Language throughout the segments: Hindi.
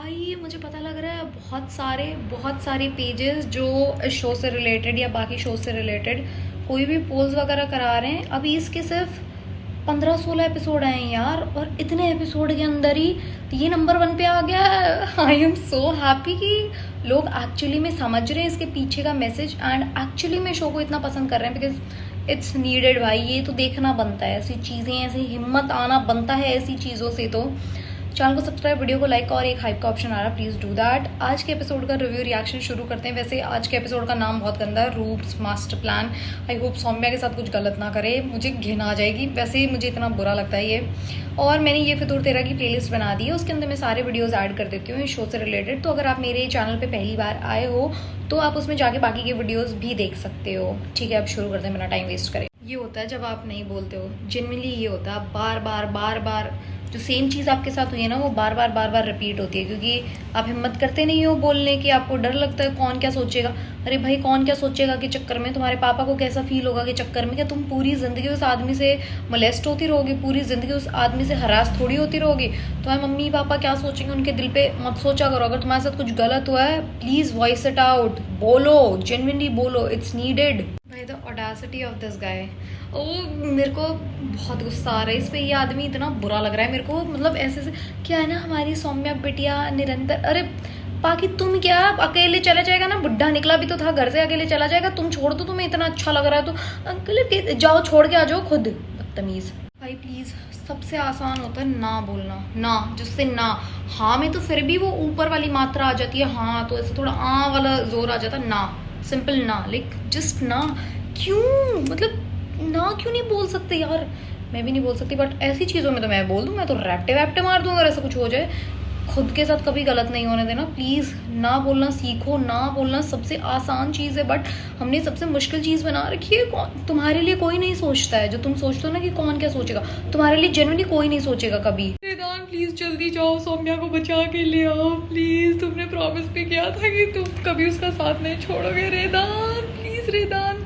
भाई मुझे पता लग रहा है बहुत सारे पेजेस जो इस शो से रिलेटेड या बाकी शो से रिलेटेड कोई भी पोल्स वगैरह करा रहे हैं। अभी इसके सिर्फ 15-16 एपिसोड आए हैं यार, और इतने एपिसोड के अंदर ही ये नंबर 1 पे आ गया है। आई एम सो हैप्पी कि लोग एक्चुअली में समझ रहे हैं इसके पीछे का मैसेज एंड एक्चुअली में शो को इतना पसंद कर रहे हैं, बिकॉज इट्स नीडेड भाई। ये तो देखना बनता है, ऐसी चीज़ें, ऐसी हिम्मत आना बनता है ऐसी चीज़ों से। तो चैनल को सब्सक्राइब, वीडियो को लाइक और एक हाइप का ऑप्शन आ रहा है, प्लीज़ डू दैट। आज के एपिसोड का रिव्यू रिएक्शन शुरू करते हैं। वैसे आज के एपिसोड का नाम बहुत गंदा है, roots master plan. I hope Saumya के साथ कुछ गलत ना करे, मुझे घिन आ जाएगी। वैसे मुझे इतना बुरा लगता है ये। और मैंने ये फितूर तेरा की प्लेलिस्ट बना दी है, उसके अंदर मैं सारे वीडियोज़ ऐड कर देती हूँ इस शो से रिलेटेड। तो अगर आप मेरे चैनल पर पहली बार आए हो तो आप उसमें जाके बाकी के वीडियोज़ भी देख सकते हो। ठीक है, अब शुरू करते हैं बिना टाइम वेस्ट करें। ये होता है जब आप नहीं बोलते हो, जेन्युइनली ये होता है। बार बार जो सेम चीज़ आपके साथ हुई है ना, वो बार बार रिपीट होती है, क्योंकि आप हिम्मत करते नहीं हो बोलने की। आपको डर लगता है कौन क्या सोचेगा। अरे भाई, कौन क्या सोचेगा के चक्कर में तुम्हारे पापा को कैसा फील होगा के चक्कर में? क्या तुम पूरी ज़िंदगी उस आदमी से मोलेस्ट होती रहोगी? पूरी ज़िंदगी उस आदमी से हरास थोड़ी होती रहोगी? तुम्हारे मम्मी पापा क्या सोचेंगे उनके दिल पे मत सोचा करो। अगर तुम्हारे साथ कुछ गलत हुआ है, प्लीज़ वॉइस इट आउट, बोलो, जेन्युइनली बोलो, इट्स नीडेड। भाई the audacity of this guy, ओ मेरे को बहुत गुस्सा आ रहा है इस पे। ये आदमी इतना बुरा लग रहा है मेरे को। मतलब ऐसे क्या है ना, हमारी सौम्या बिटिया निरंतर, अरे बाकी तुम क्या अकेले चला जाएगा ना? बुढ़ा निकला भी तो था घर से, अकेले चला जाएगा। तुम छोड़ दो, तुम्हें इतना अच्छा लग रहा है तो अंकल जाओ, छोड़ के आ जाओ खुद। बदतमीज। भाई प्लीज, सबसे आसान होता है ना बोलना, ना जिससे ना हाँ में तो फिर भी वो ऊपर वाली मात्रा आ जाती है, हाँ तो ऐसे थोड़ा आ वाला जोर आ जाता है। ना सिंपल ना, लाइक जस्ट ना। क्यों, मतलब ना क्यों नहीं बोल सकते यार? मैं भी नहीं बोल सकती, बट ऐसी चीज़ों में तो मैं बोल दूँ। मैं तो रैप्टे वैप्टे मार दूँ अगर ऐसा कुछ हो जाए। खुद के साथ कभी गलत नहीं होने देना प्लीज़। ना बोलना सीखो। ना बोलना सबसे आसान चीज़ है, बट हमने सबसे मुश्किल चीज़ बना रखी है। कौन तुम्हारे लिए कोई नहीं सोचता है। जो तुम सोचते हो ना कि कौन क्या सोचेगा, तुम्हारे लिए जेन्युइनली कोई नहीं सोचेगा कभी। रेदान प्लीज़ जल्दी जाओ, सौम्या को बचा के ले आओ प्लीज़। तुमने प्रॉमिस भी किया था कि तुम कभी उसका साथ नहीं छोड़ोगे। Redan please, Redan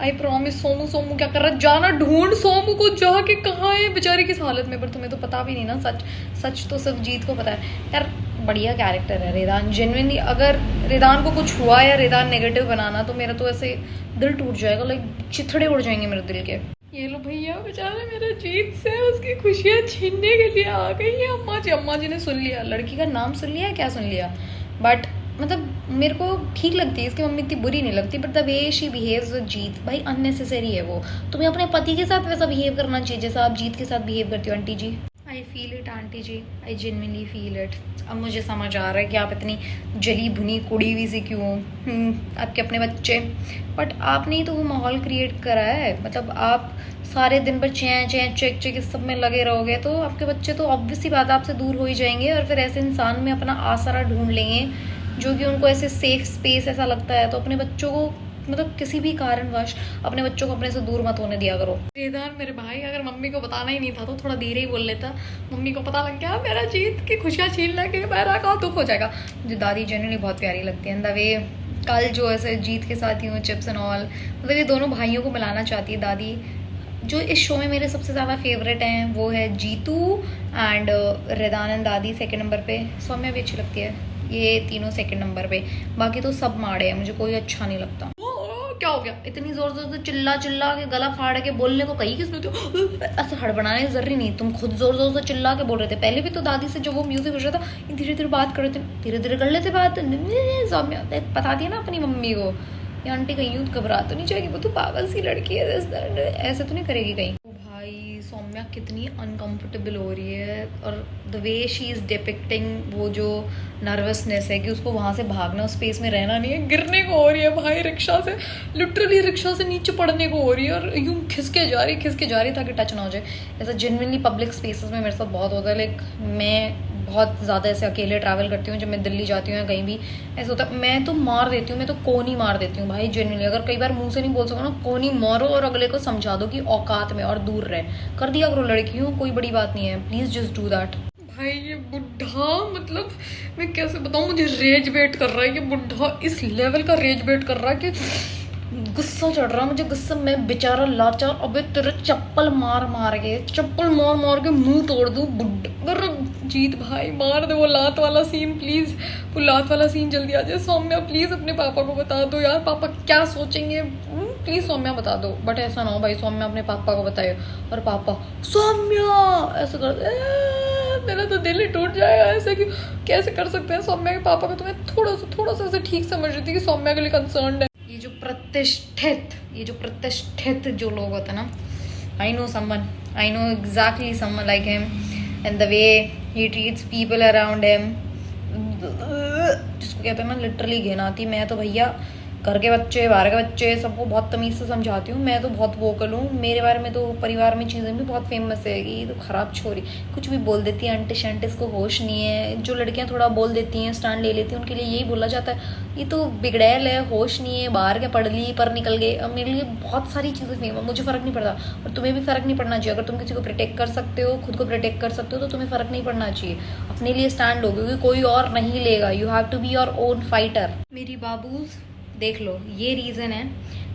I promise. Somu Somu क्या कर रहा है? जाना ढूंढ सोमू को जाके, कहाँ है बेचारे, किस हालत में। पर तुम्हें तो पता भी नहीं ना, सच तो सिर्फ जीत को पता है यार। बढ़िया कैरेक्टर है रेदान, जेन्युइनली। अगर रेदान को कुछ हुआ या रेदान नेगेटिव बनाना तो मेरा तो ऐसे दिल टूट जाएगा, लाइक चिथड़े उड़ जाएंगे मेरे दिल के। ये लो भैया, बेचारा मेरा जीत से उसकी खुशियाँ छीनने के लिए आ गई है अम्मा जी। अम्मा जी ने सुन लिया, लड़की का नाम सुन लिया, क्या सुन लिया। बट मतलब मेरे को ठीक लगती है इसकी मम्मी, इतनी बुरी नहीं लगती। But the way she behaves with Jeet, भाई अननेसेसरी है वो। तुम्हें अपने पति के साथ वैसा बिहेव करना चाहिए जैसा आप जीत के साथ बिहेव करती हो aunty ji. I feel it aunty ji, I genuinely feel it. अब मुझे समझ आ रहा है कि आप इतनी जली भुनी कुड़ी हुई सी क्यों हो। आपके अपने बच्चे, बट आपने ही तो वो माहौल क्रिएट करा है। मतलब आप सारे दिन पर चैं चैं चेक चेक इस सब में लगे रहोगे तो आपके बच्चे तो ऑब्वियस सी बात है आपसे दूर हो ही जाएंगे, और फिर ऐसे इंसान में अपना आसरा ढूंढ लेंगे जो कि उनको ऐसे सेफ स्पेस ऐसा लगता है। तो अपने बच्चों को, मतलब किसी भी कारणवश अपने बच्चों को अपने से दूर मत होने दिया करो। रेदान मेरे भाई, अगर मम्मी को बताना ही नहीं था तो थोड़ा धीरे ही बोल लेता। मम्मी को पता लग गया मेरा जीत की खुशियाँ छीन लगे, मेरा का दुख हो जाएगा। मुझे दादी जेन्युइनली बहुत प्यारी लगती है। द वे कल जो ऐसे जीत के साथ ही हूँ, चिप्स एंड ऑल, मतलब ये दोनों भाइयों को मिलाना चाहती है दादी। जो इस शो में मेरे सबसे ज़्यादा फेवरेट हैं वो है जीतू एंड रेदान एंड दादी सेकंड नंबर पे। सौम्या भी अच्छी लगती है। ये तीनों सेकंड नंबर पे, बाकी तो सब माड़े हैं, मुझे कोई अच्छा नहीं लगता। क्या हो गया? इतनी जोर जोर से चिल्ला चिल्ला के गला फाड़ के बोलने को कही किसने? तो ऐसे हड़बड़ाने की जरूरी नहीं, तुम खुद जोर जोर से चिल्ला के बोल रहे थे। पहले भी तो दादी से जो वो म्यूजिक हो रहा था, धीरे धीरे बात कर रहे थे, धीरे धीरे कर लेते बात। सौम्या बता दिया ना अपनी मम्मी को, ये आंटी कहीं यूँ घबरा तो नहीं जाएगी, वो तो पागल सी लड़की है, ऐसे तो नहीं करेगी कहीं। भाई सौम्या कितनी अनकंफर्टेबल हो रही है, और the way she is depicting वो जो नर्वसनेस है कि उसको वहाँ से भागना, उस स्पेस में रहना नहीं है, गिरने को हो रही है भाई रिक्शा से, लिटरली रिक्शा से नीचे पड़ने को हो रही है, और यूँ खिसके जा रही ताकि टच ना हो जाए। ऐसा जेन्युइनली पब्लिक स्पेसेस में मेरे साथ बहुत होता है। लाइक मैं बहुत ज़्यादा ऐसे अकेले ट्रैवल करती हूँ, जब मैं दिल्ली जाती हूँ या कहीं भी ऐसा होता है, मैं तो मार देती हूँ, मैं तो कोनी मार देती हूँ भाई जेन्युइनली। अगर कई बार मुंह से नहीं बोल सको ना, कोनी मारो और अगले को समझा दो कि औकात में और दूर रहे, कर दिया करो। लड़की हूँ, कोई बड़ी बात नहीं है, प्लीज़ जस्ट डू दैट। भाई ये बुढ़ा, मतलब मैं कैसे बताऊँ, मुझे रेज वेट कर रहा है ये बुढ़ा, इस लेवल का रेज वेट कर रहा है कि गुस्सा चढ़ रहा मुझे, गुस्सा में बेचारा लाचार। अबे तेरे चप्पल मार मार के मुंह तोड़ दूं बुड्ढा। जीत भाई मार दे वो लात वाला सीन प्लीज, वो लात वाला सीन जल्दी आ जाए। सौम्या प्लीज अपने पापा को बता दो यार, पापा क्या सोचेंगे प्लीज सौम्या बता दो। बट ऐसा ना हो भाई सौम्या अपने पापा को बताए और पापा सौम्या ऐसा कर दे, मेरा तो दिल ही टूट जाएगा। ऐसा कि कैसे कर सकते हैं सौम्या के पापा को। तो मैं थोड़ा सा ऐसे ठीक समझ रही थी कि सौम्या के लिए कंसर्न है। ये जो प्रतिष्ठित जो लोग होते हैं ना, I know exactly someone like him and the way he treats people around him, जिसको कहते हैं ना लिटरली घिन आती। मैं तो भैया घर के बच्चे बाहर के बच्चे सबको बहुत तमीज़ से समझाती हूँ। मैं तो बहुत वोकल हूँ, मेरे बारे में तो परिवार में चीज़ें भी बहुत फेमस है कि ये तो ख़राब छोरी कुछ भी बोल देती है, अंटे शंटे, इसको होश नहीं है। जो लड़कियाँ थोड़ा बोल देती हैं, स्टैंड ले लेती हैं, उनके लिए यही बोला जाता है ये तो बिगड़ैल है, होश नहीं है, बाहर के पढ़ ली पर निकल गए। अब मेरे लिए बहुत सारी चीज़ें फेमस, मुझे फ़र्क नहीं पड़ता और तुम्हें भी फ़र्क नहीं पड़ना चाहिए। अगर तुम किसी को प्रोटेक्ट कर सकते हो, खुद को प्रोटेक्ट कर सकते हो तो तुम्हें फ़र्क नहीं पड़ना चाहिए। अपने लिए स्टैंड लो क्योंकि कोई और नहीं लेगा। You have to be your own fighter. मेरी बाबूज देख लो, ये रीज़न है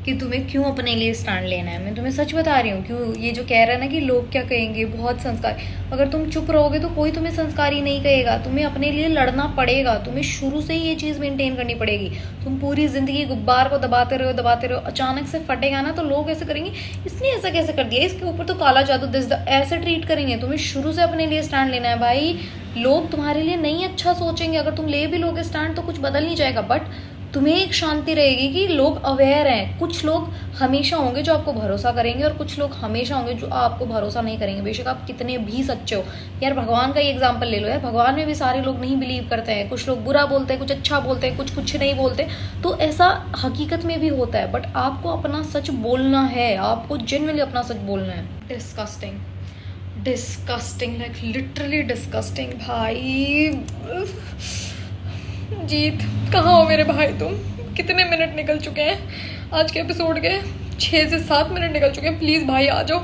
कि तुम्हें क्यों अपने लिए स्टैंड लेना है। मैं तुम्हें सच बता रही हूँ। क्यों ये जो कह रहा है ना कि लोग क्या कहेंगे, बहुत संस्कार, अगर तुम चुप रहोगे तो कोई तुम्हें संस्कारी नहीं कहेगा। तुम्हें अपने लिए लड़ना पड़ेगा, तुम्हें शुरू से ही ये चीज़ मेंटेन करनी पड़ेगी। तुम पूरी ज़िंदगी गुब्बार को दबाते रहो, अचानक से फटेगा ना तो लोग ऐसे करेंगे इसने ऐसा कैसे कर दिया, इसके ऊपर तो काला जादू ऐसे ट्रीट करेंगे। तुम्हें शुरू से अपने लिए स्टैंड लेना है भाई। लोग तुम्हारे लिए नहीं अच्छा सोचेंगे, अगर तुम ले भी लोगे स्टैंड तो कुछ बदल नहीं जाएगा। बट तुम्हें एक शांति रहेगी कि लोग अवेयर हैं। कुछ लोग हमेशा होंगे जो आपको भरोसा करेंगे और कुछ लोग हमेशा होंगे जो आपको भरोसा नहीं करेंगे, बेशक आप कितने भी सच्चे हो। यार भगवान का ही एग्जाम्पल ले लो यार, भगवान में भी सारे लोग नहीं बिलीव करते हैं। कुछ लोग बुरा बोलते हैं, कुछ अच्छा बोलते हैं, कुछ नहीं बोलते। तो ऐसा हकीकत में भी होता है। बट आपको अपना सच बोलना है, आपको जेन्युइनली अपना सच बोलना है। डिस्कस्टिंग लाइक लिटरली डिस्कस्टिंग भाई। जीत कहाँ हो मेरे भाई, तुम कितने मिनट निकल चुके हैं आज के एपिसोड के? 6 से 7 मिनट निकल चुके हैं। प्लीज़ भाई आ जाओ,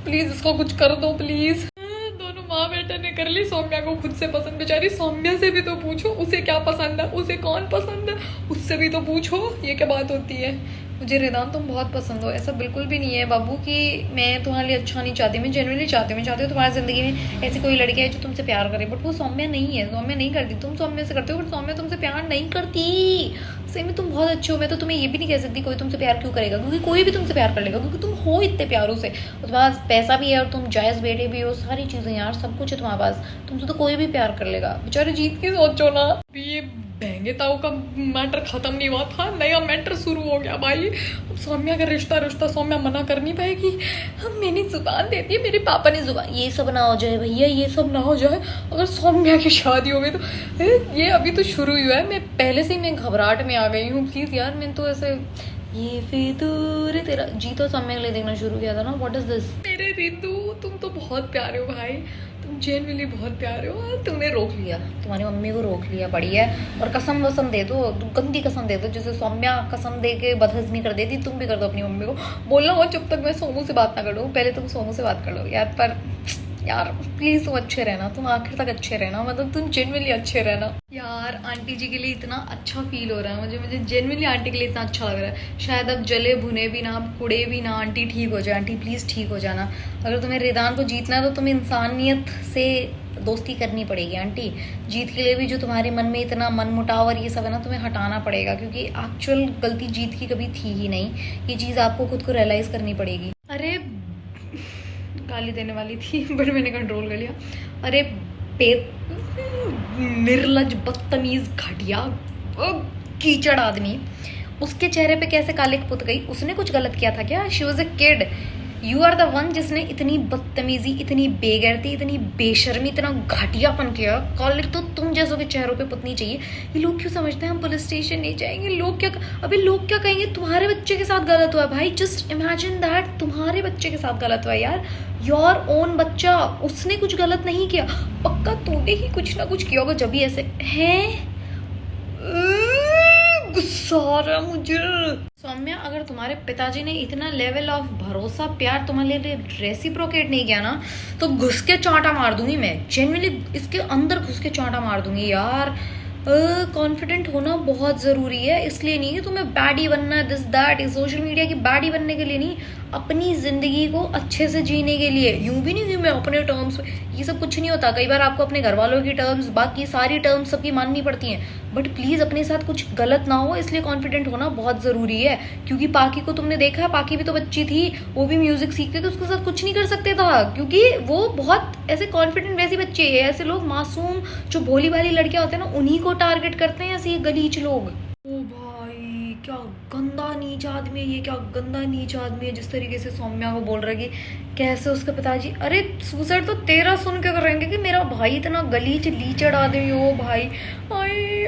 प्लीज़ इसको कुछ कर दो प्लीज़। दोनों माँ बेटे ने कर ली सौम्या को खुद से पसंद। बेचारी सौम्या से भी तो पूछो उसे क्या पसंद है, उसे कौन पसंद है, उससे भी तो पूछो। ये क्या बात होती है? मुझे रिदान तुम बहुत पसंद हो, ऐसा बिल्कुल भी नहीं है बाबू कि मैं तुम्हारे लिए अच्छा नहीं चाहती। मैं जेन्युइनली चाहती हूँ, मैं चाहती हूँ तुम्हारी ज़िंदगी में ऐसी कोई लड़की है जो तुमसे प्यार करे। बट वो सौम्या नहीं है, सौम्या नहीं करती। तुम सौम्या से करते हो बट सौम्या तुमसे प्यार नहीं करती। सही में तुम बहुत अच्छे हो। मैं तो तुम्हें ये भी नहीं कह सकती कोई तुमसे प्यार क्यों करेगा, क्योंकि कोई भी तुमसे प्यार कर लेगा, क्योंकि तुम हो इतने प्यारों से। और तुम्हारे पास पैसा भी है और तुम जायज़ बेटे भी हो, सारी चीज़ें यार सब कुछ है तुम्हारे पास। तुमसे तो कोई भी प्यार कर लेगा। बेचारे जीत की सोचो ना। ये बहंगे ताऊ का मैटर खत्म नहीं हुआ था, नया मैटर शुरू हो गया भाई। अब सौम्या का रिश्ता सौम्या मना कर नहीं पाएगी। हम मैंने जुबान दे दी, मेरे पापा ने जुबान। ये सब ना हो जाए भैया, ये सब ना हो जाए। अगर सौम्या की शादी हो गई तो ये अभी तो शुरू ही हुआ है। मैं पहले से ही मैं घबराहट में आ गई हूँ। प्लीज़ यार मैं तो ऐसे ये फितूर तेरा जीतो सौम्या के लिए देखना शुरू किया था ना। What is this? मेरे रितु तुम तो बहुत प्यारे हो भाई, तुम जेन्युइनली बहुत प्यारे हो। तुमने रोक लिया, तुम्हारी मम्मी को रोक लिया, बढ़िया है। और कसम वसम दे दो, तुम गंदी कसम दे दो जैसे सौम्या कसम दे के बदहजमी कर देती। तुम भी कर दो अपनी मम्मी को। बोलना हो जब तक मैं सोमू से बात ना करूँ, पहले तुम सोमू से बात कर लो यार। पर यार प्लीज़ तुम अच्छे रहना, तुम आखिर तक अच्छे रहना, मतलब तुम जेन्युइनली अच्छे रहना। यार आंटी जी के लिए इतना अच्छा फील हो रहा है मुझे जेन्युइनली आंटी के लिए इतना अच्छा लग रहा है। शायद अब जले भुने भी ना, अब कुड़े भी ना, आंटी ठीक हो जाए। आंटी प्लीज़ ठीक हो जाना। अगर तुम्हें रिदान को जीतना है तो तुम्हें इंसानियत से दोस्ती करनी पड़ेगी आंटी। जीत के लिए भी जो तुम्हारे मन में इतना मन मुटाव और ये सब है ना, तुम्हें हटाना पड़ेगा, क्योंकि एक्चुअल गलती जीत की कभी थी ही नहीं। ये चीज़ आपको खुद को रियलाइज़ करनी पड़ेगी। अरे गाली देने वाली थी बट मैंने कंट्रोल कर लिया। अरे निर्लज बदतमीज घटिया कीचड़ आदमी, उसके चेहरे पे कैसे कालिक पुत गई? उसने कुछ गलत किया था क्या? She was a kid. You are the one जिसने इतनी बदतमीजी, इतनी बेगैरती, इतनी बेशर्मी, इतना घटियापन किया। कालिक तो तुम जैसों के चेहरों पे पुतनी चाहिए। ये लोग क्यों समझते हैं हम पुलिस स्टेशन नहीं जाएंगे? लोग क्या अभी लोग क्या कहेंगे? तुम्हारे बच्चे के साथ गलत हुआ भाई। जस्ट इमेजिन दैट, तुम्हारे बच्चे के साथ गलत हुआ यार। योर ओन बच्चा, उसने कुछ गलत नहीं किया। पक्का तूने ही कुछ ना कुछ किया होगा जब भी ऐसे हैं। गुस्सा आ रहा है मुझे। सौम्या, अगर तुम्हारे पिताजी ने इतना लेवल ऑफ भरोसा प्यार तुम्हारे लिए रेसिप्रोकेट नहीं किया ना तो घुस के चांटा मार दूंगी मैं। जेन्युइनली इसके अंदर घुस के चांटा मार दूंगी यार। कॉन्फिडेंट होना बहुत ज़रूरी है, इसलिए नहीं कि तुम्हें बैडी बनना है, this that is social media की बैडी बनने के लिए नहीं, अपनी ज़िंदगी को अच्छे से जीने के लिए। यूं भी नहीं कि मैं अपने टर्म्स, ये सब कुछ नहीं होता। कई बार आपको अपने घर वालों की टर्म्स, बाकी सारी टर्म्स सबकी माननी पड़ती हैं, बट प्लीज़ अपने साथ कुछ गलत ना हो, इसलिए कॉन्फिडेंट होना बहुत ज़रूरी है। क्योंकि पाकी को तुमने देखा है, पाकी भी तो बच्ची थी, वो भी म्यूजिक सीख के तो उसके साथ कुछ नहीं कर सकते था, क्योंकि वो बहुत ऐसे कॉन्फिडेंट वैसी बच्ची है। ऐसे लोग मासूम जो भोली भाली लड़कियां होते हैं ना, उन्हीं को टारगेट करते हैं ऐसे ये गलीच लोग। ओ भाई क्या गंदा नीच आदमी है ये, क्या गंदा नीच आदमी है, जिस तरीके से सौम्या को बोल रहा है कि कैसे उसके पिताजी, अरे सुसाइड तो तेरा सुन के करेंगे कि मेरा भाई इतना गलीच लीचड़ आदमी हो भाई।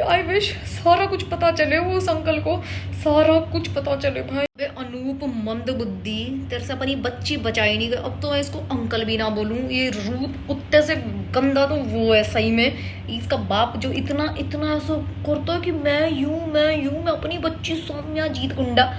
आई विश सारा कुछ पता चले वो उस अंकल को, सारा कुछ पता चले भाई। अनूप मंद बुद्धि, तेरे से अपनी बच्ची बचाई नहीं गई, अब तो मैं इसको अंकल भी ना बोलूं। ये रूप कुत्ते से गंदा तो वो है सही में, इसका बाप जो इतना इतना ऐसा करता है कि मैं अपनी बच्ची सौम्या जीत गुंडा,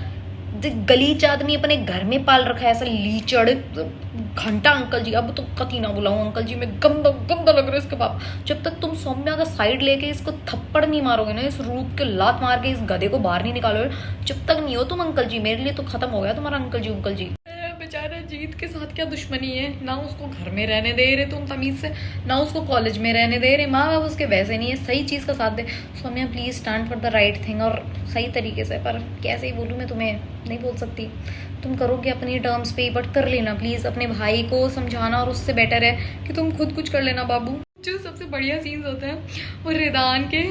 गलीच आदमी अपने घर में पाल रखा है ऐसा लीचड़ घंटा अंकल जी। अब तो कति ना बुलाऊं अंकल जी, मैं गंदा गंदा लग रहा है इसके बाप। जब तक तुम सौम्या का साइड लेके इसको थप्पड़ नहीं मारोगे ना, इस रूप के लात मार के इस गधे को बाहर नहीं निकालोगे, जब तक नहीं हो तुम अंकल जी, मेरे लिए तो खत्म हो गया तुम्हारा अंकल जी। बेचारा जीत के साथ क्या दुश्मनी है, ना उसको घर में रहने दे रहे तुम तमीज से, ना उसको कॉलेज में रहने दे रहे, माँ बाप उसके वैसे नहीं है, सही चीज़ का साथ दे। Saumya please stand for the right thing, और सही तरीके से। पर कैसे ही बोलूँ मैं तुम्हें, नहीं बोल सकती। तुम करोगे अपनी टर्म्स पे, बट कर लेना प्लीज़। अपने भाई को समझाना, और उससे बेटर है कि तुम खुद कुछ कर लेना बाबू। जो सबसे बढ़िया सीन्स होते हैं वो रिदान के,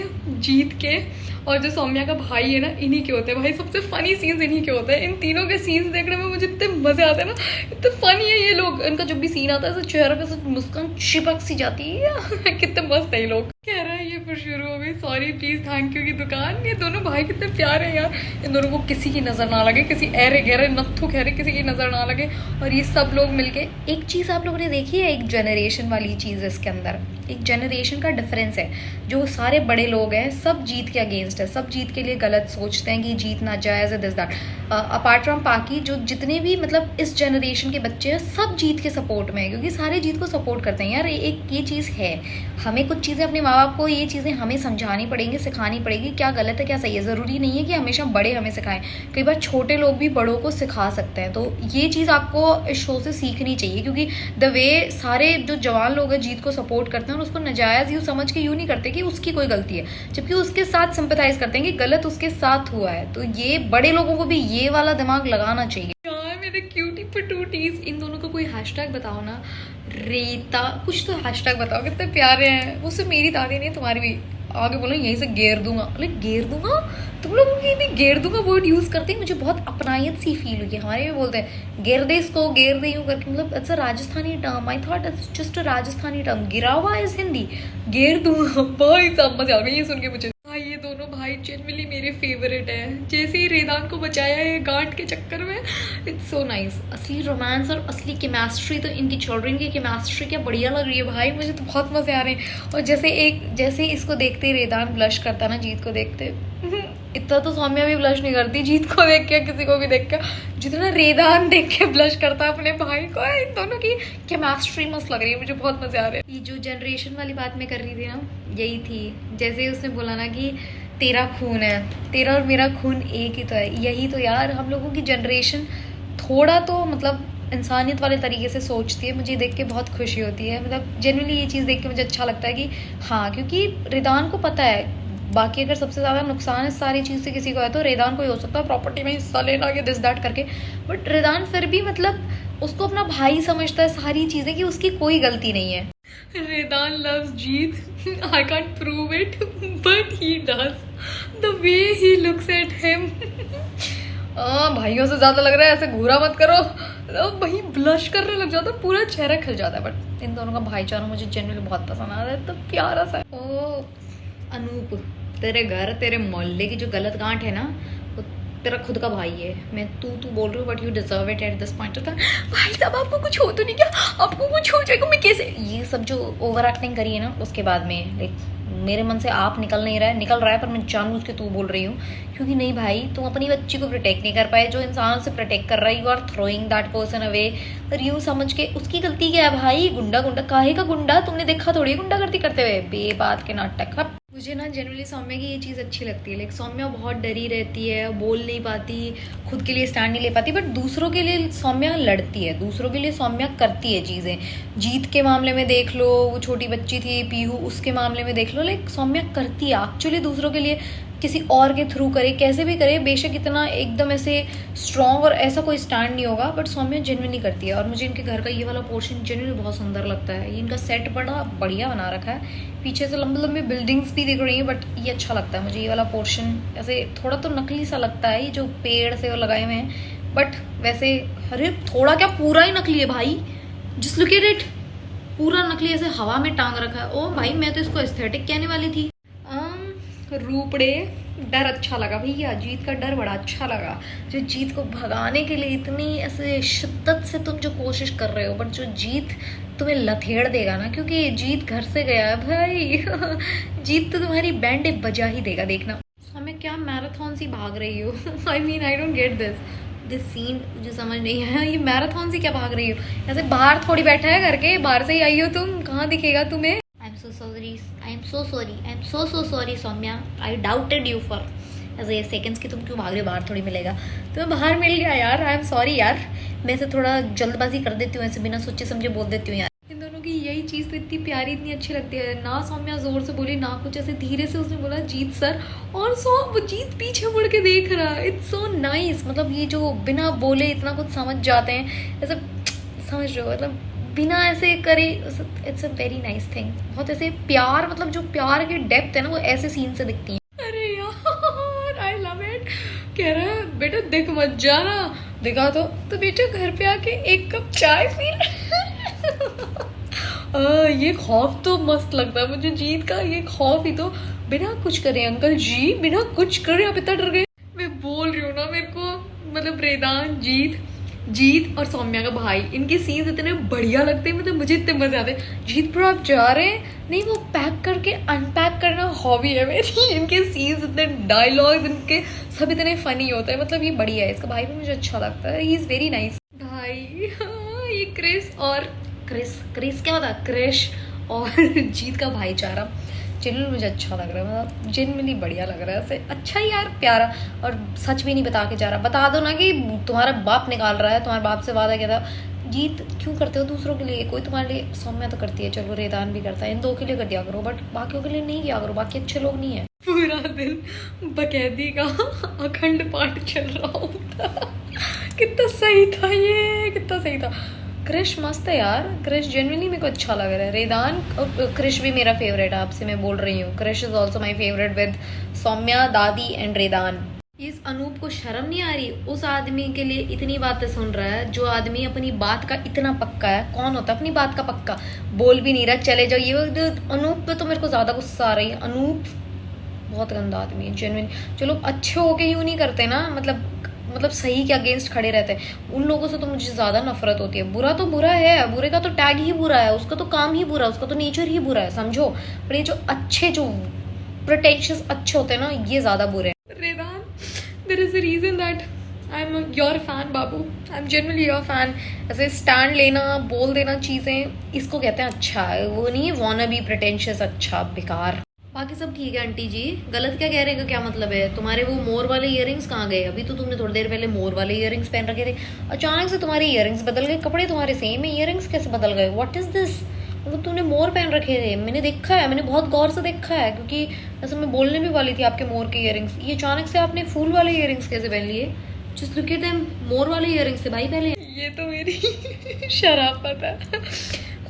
जीत के, और जो सौम्या का भाई है ना, इन्हीं के होते हैं भाई। सबसे फनी सीन्स इन्हीं के होते हैं। इन तीनों के सीन्स देखने में मुझे इतने मजे आते हैं ना, इतने फनी है ये लोग। इनका जब भी सीन आता है तो चेहरे पे से मुस्कान चिपक सी जाती है। कितने मस्त है ये लोग। कह रहा है ये फिर शुरू हो गई सॉरी प्लीज थैंक यू की दुकान। ये दोनों भाई कितने प्यारे हैं यार, इन दोनों को किसी की नजर ना लगे, किसी ऐरे गहरे नत्थु खैरे किसी की नजर ना लगे। और ये सब लोग मिलके, एक चीज आप लोगों ने देखी है, एक जनरेशन वाली चीज है इसके अंदर, एक जनरेशन का डिफरेंस है। जो सारे बड़े लोग हैं सब जीत के अगेंस्ट है, सब जीत के लिए गलत सोचते हैं कि जीत ना जायज है, दिस दैट। अपार्ट फ्रॉम पाकी, जो जितने भी मतलब इस जनरेशन के बच्चे हैं सब जीत के सपोर्ट में है, क्योंकि सारे जीत को सपोर्ट करते हैं यार। एक ये चीज़ है, हमें कुछ चीज़ें अपने माँ बाप को ये चीज़ें हमें समझानी पड़ेंगी, सिखानी पड़ेगी, क्या गलत है क्या सही है। ज़रूरी नहीं है कि हमेशा बड़े हमें सिखाएं, कई बार छोटे लोग भी बड़ों को सिखा सकते हैं। तो ये चीज़ आपको इस शो से सीखनी चाहिए, क्योंकि द वे सारे जो जवान लोग हैं जीत को सपोर्ट करते हैं और उसको नाजायज़ यूँ समझ के यूँ नहीं करते कि उसकी कोई गलती है, जबकि उसके साथ सिंपैथाइज करते हैं कि गलत उसके साथ हुआ है। तो ये बड़े लोगों को भी ये वाला दिमाग लगाना चाहिए। यार मेरे क्यूटी पटूटीज, इन दोनों को कोई हैशटैग बताओ ना, रेता कुछ तो हैशटैग बताओ, कितने प्यारे हैं। वो सिर्फ मेरी दादी नहीं तुम्हारी भी, आगे बोलो यहीं से घेर दूंगा। अरे घेर दूंगा, तुम लोगों की भी घेर दूंगा वर्ड यूज करते हैं, मुझे बहुत अपनायत सी फील हुई। हमारे भी बोलते हैं घेर दे इसको, घेर दे यूं करके, मतलब it's a Rajasthani term. I thought it's just a Rajasthani term. गिरा हुआ इज हिंदी, घेर दूंगा। भाई साहब मजा आ गई ये सुन के मुझे। भाई ये दोनों भाई जेनरली मेरे फेवरेट है। जैसे ही रेदान को बचाया है गांठ के चक्कर में, इट्स सो नाइस। असली रोमांस और असली केमिस्ट्री तो इनकी चिल्ड्रन की केमिस्ट्री क्या बढ़िया लग रही है भाई, मुझे तो बहुत मजे आ रहे हैं। और जैसे इसको देखते रेदान ब्लश करता ना जीत को देखते, इतना तो सौम्या भी ब्लश नहीं करती जीत को देख के, किसी को भी देख के, जितना रेदान देख के ब्लश करता है अपने भाई को। इन दोनों की केमिस्ट्री मस्त लग रही है, मुझे बहुत मजे आ रहे हैं। ये जो जनरेशन वाली बात मैं कर रही थी ना, यही थी। जैसे उसने बोला ना कि तेरा खून है, तेरा और मेरा खून एक ही तो है, यही तो यार हम लोगों की जनरेशन थोड़ा तो मतलब इंसानियत वाले तरीके से सोचती है। मुझे देख के बहुत खुशी होती है, मतलब जनरली ये चीज़ देख के मुझे अच्छा लगता है कि हाँ, क्योंकि रेदान को पता है बाकी अगर सबसे ज़्यादा नुकसान इस सारी चीज़ से किसी को है तो रेदान को ही हो सकता है, प्रॉपर्टी में हिस्सा लेना ये दिस दैट करके। बट रेदान फिर भी मतलब उसको अपना भाई समझता है सारी चीज़ें, कि उसकी कोई गलती नहीं है। Redan loves Jeet, I can't prove it but he does the way he looks at him. भाइयों से ज़्यादा लग रहा है, ऐसे घूरा मत करो। भाई ब्लश करने लग जाता है, पूरा चेहरा खिल जाता है। बट इन दोनों का भाईचारा मुझे जनरली बहुत पसंद आता है, तो प्यारा सा। ओ अनूप, तेरे घर तेरे मोहल्ले की जो गलत गांठ है ना, वो तेरा खुद का भाई है। मैं तू बोल रही हूँ, but you deserve it at this point of time. भाई साहब आपको कुछ हो तो नहीं क्या, आपको कुछ हो जाएगा, मैं कैसे, ये सब जो ओवर एक्टिंग करी है ना उसके बाद में लाइक मेरे मन से आप निकल रहा है, पर मैं जानबूझ के तू बोल रही हूँ, क्योंकि नहीं भाई तुम अपनी बच्ची को प्रोटेक्ट नहीं कर पाए। जो इंसान से प्रोटेक्ट कर रहा है, you are throwing that person away, और यूँ समझ के उसकी गलती क्या है भाई। गुंडा काहे का गुंडा, तुमने देखा थोड़ी गुंडागर्दी करते हुए, बेबात के नाटक। मुझे ना जनरली सौम्या की ये चीज़ अच्छी लगती है। लाइक सौम्या बहुत डरी रहती है, बोल नहीं पाती, खुद के लिए स्टैंड नहीं ले पाती, बट दूसरों के लिए सौम्या लड़ती है, दूसरों के लिए सौम्या करती है चीज़ें। जीत के मामले में देख लो, वो छोटी बच्ची थी पीहू, उसके मामले में देख लो, लाइक सौम्या करती है एक्चुअली दूसरों के लिए, किसी और के थ्रू करे, कैसे भी करे, बेशक इतना एकदम ऐसे स्ट्रॉन्ग और ऐसा कोई स्टैंड नहीं होगा, बट सौम्या जेन्युइनली करती है। और मुझे इनके घर का ये वाला पोर्शन जेन्युइनली बहुत सुंदर लगता है। ये इनका सेट बड़ा बढ़िया बना रखा है, पीछे से लंबी लंबी बिल्डिंग्स भी दिख रही हैं, बट ये अच्छा लगता है मुझे। ये वाला पोर्शन ऐसे थोड़ा तो नकली सा लगता है, ये जो पेड़ से वो लगाए हुए हैं, बट वैसे अरे थोड़ा क्या पूरा ही नकली है भाई, जस्ट लुक एट इट, पूरा नकली ऐसे हवा में टांग रखा है। ओ भाई मैं तो इसको एस्थेटिक कहने वाली थी। रूपड़े, डर अच्छा लगा भैया, जीत का डर बड़ा अच्छा लगा। जो जीत को भगाने के लिए इतनी ऐसे शिद्दत से तुम जो कोशिश कर रहे हो, बट जो जीत तुम्हें लथेड़ देगा ना, क्योंकि जीत घर से गया है भाई जीत तो तुम्हारी बैंड बजा ही देगा, देखना। हमें क्या मैराथन सी भाग रही हो I mean I don't get this scene, मुझे समझ नहीं आया। ये मैराथन से क्या भाग रही हो, ऐसे बाहर थोड़ी बैठा है करके, बाहर से ही आई हो तुम, कहाँ दिखेगा तुम्हें। I am so sorry, I am so sorry, I am so sorry Saumya, I doubted you for ऐसे सेकंड्स की, तुम क्यों भाग रहे हो, बाहर थोड़ी मिलेगा, तुम्हें बाहर मिल गया यार, आई एम सॉरी यार, मैं से थोड़ा जल्दबाजी कर देती हूँ, ऐसे बिना सोचे समझे बोल देती हूँ यार। इन दोनों की यही चीज़ तो इतनी प्यारी, इतनी अच्छी लगती है ना। सौम्या जोर से बोली ना कुछ, ऐसे धीरे से उसने बोला जीत सर, और वो जीत पीछे मुड़ के देख रहा है। इट्स सो नाइस, मतलब ये जो बिना बोले इतना कुछ समझ जाते हैं, ऐसे समझ रहे हो, मतलब बिना ऐसे करे, it's a very nice thing. बहुत ऐसे प्यार, मतलब जो प्यार की डेप्थ है ना, वो ऐसे सीन से दिखती है। अरे यार आई लव इट। कह रहा है बेटा देख मत जाना, देखा तो बेटा घर पे आके एक कप चाय पी ये खौफ तो मस्त लगता है मुझे जीत का, ये खौफ ही तो, बिना कुछ करे अंकल जी, बिना कुछ करे आप इतना डर गए। मैं बोल रही हूँ ना, मेरे को मतलब रेदान, जीत और सौम्या का भाई, इनके सीन्स इतने बढ़िया लगते हैं, मतलब मुझे इतने मजे आते हैं। जीत पर आप जा रहे हैं, नहीं वो पैक करके अनपैक करना हॉबी है मेरी इनके सीन्स इतने, डायलॉग्स इनके सब इतने फनी होते हैं, मतलब ये बढ़िया है। इसका भाई भी मुझे अच्छा लगता है, ही इज वेरी नाइस भाई। हाँ, ये क्रिस क्या होता है, क्रिश और जीत का भाईचारा जेन्युइनली मुझे अच्छा लग रहा है, मतलब जेन्युइनली बढ़िया लग रहा है, ऐसे अच्छा ही यार, प्यारा। और सच भी नहीं बता के जा रहा, बता दो ना कि तुम्हारा बाप निकाल रहा है, तुम्हारे बाप से वादा किया था। जीत क्यों करते हो दूसरों के लिए, कोई तुम्हारे लिए, सौम्या तो करती है, चलो रेदान भी करता है, इन दो के लिए कर दिया करो, बट बाकियों के लिए नहीं किया करो, बाकी अच्छे लोग नहीं है। पूरा दिन बकैदी का अखंड पाठ चल रहा होता कितना सही था ये, कितना सही था। क्रिश मस्त है यार, क्रिश जेन्युइनली मेरे को अच्छा लग रहा है। रेदान, क्रिश भी मेरा फेवरेट है, आपसे मैं बोल रही हूँ, Krish is also my favourite with Saumya, दादी एंड रेदान। इस अनूप को शर्म नहीं आ रही, उस आदमी के लिए इतनी बातें सुन रहा है, जो आदमी अपनी बात का इतना पक्का है। कौन होता है अपनी बात का पक्का, बोल भी नहीं रहा चले जाओ, ये अनूप पे तो मेरे को ज्यादा गुस्सा आ रही है। अनूप बहुत गंदा आदमी है जेन्युइन। चलो अच्छे होके यूं नहीं करते ना, मतलब सही के अगेंस्ट खड़े रहते हैं, उन लोगों से तो मुझे ज्यादा नफरत होती है। बुरा तो बुरा है, बुरे का तो टैग ही बुरा है, उसका तो काम ही बुरा है, उसका तो नेचर ही बुरा है, समझो। पर ये जो अच्छे, जो प्रोटेक्शियस अच्छे होते हैं ना, ये ज्यादा बुरे हैं। Redan, there is a reason that I am your fan babu, I am genuinely your fan. ऐसे स्टैंड लेना, बोल देना चीजें, इसको कहते हैं अच्छा है, वो नहीं वाना बी प्रिटेंशियस अच्छा बेकार। बाकी सब ठीक है आंटी जी, गलत क्या कह रहे हैं, क्या मतलब है। तुम्हारे वो मोर वाले इयररिंग्स कहाँ गए, अभी तो तुमने थोड़ी देर पहले मोर वाले इयररिंग्स पहन रखे थे, अचानक से तुम्हारे इयररिंग्स बदल गए, कपड़े तुम्हारे सेम है, इयररिंग्स कैसे बदल गए, व्हाट इज दिस। मतलब तुमने मोर पहन रखे थे, मैंने देखा है, मैंने बहुत गौर से देखा है, क्योंकि ऐसे मैं बोलने भी वाली थी आपके मोर के इयररिंग्स, ये अचानक से आपने फूल वाले इयररिंग्स कैसे पहन लिए। जस्ट लुक एट देम, मोर वाले इयररिंग्स थे भाई पहले। ये तो मेरी शराफत है,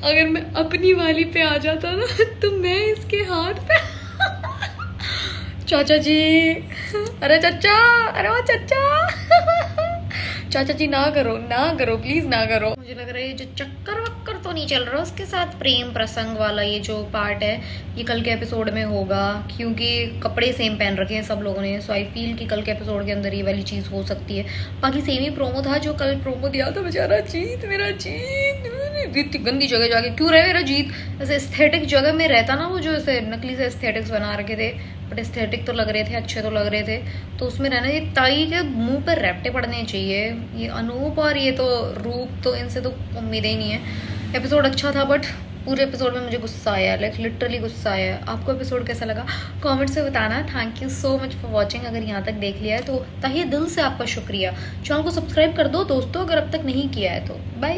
अगर मैं अपनी वाली पे आ जाता ना, तो मैं इसके हाथ पे चाचा जी, अरे चाचा, अरे वो चाचा चाचा जी ना करो प्लीज ना करो। मुझे लग रहा है ये जो चक्कर वक्कर तो नहीं चल रहा उसके साथ, प्रेम प्रसंग वाला ये जो पार्ट है, ये कल के एपिसोड में होगा, क्योंकि कपड़े सेम पहन रखे हैं सब लोगों ने, सो आई फील कि कल के एपिसोड के अंदर ये वाली चीज हो सकती है। बाकी सेम ही प्रोमो था जो कल प्रोमो दिया था, बेचारा जीत, मेरा जीत इतनी गंदी जगह जाके क्यों रहे मेरा जीत, ऐसे एस्थेटिक जगह में रहता ना, वो जो ऐसे नकली से एस्थेटिक्स बना रखे थे, बट एस्थेटिक तो लग रहे थे, अच्छे तो लग रहे थे, तो उसमें रहना। ये ताई के मुंह पर रैप्टे पड़ने चाहिए, ये अनूप और ये तो रूप, तो इनसे तो उम्मीदें ही नहीं है। एपिसोड अच्छा था, बट पूरे एपिसोड में मुझे गुस्सा आया, लाइक लिटरली गुस्सा आया। आपको एपिसोड कैसा लगा कमेंट से बताना। Thank you so much for watching. अगर यहाँ तक देख लिया है तो तहे दिल से आपका शुक्रिया। चैनल को सब्सक्राइब कर दो दोस्तों अगर अब तक नहीं किया है तो। बाय।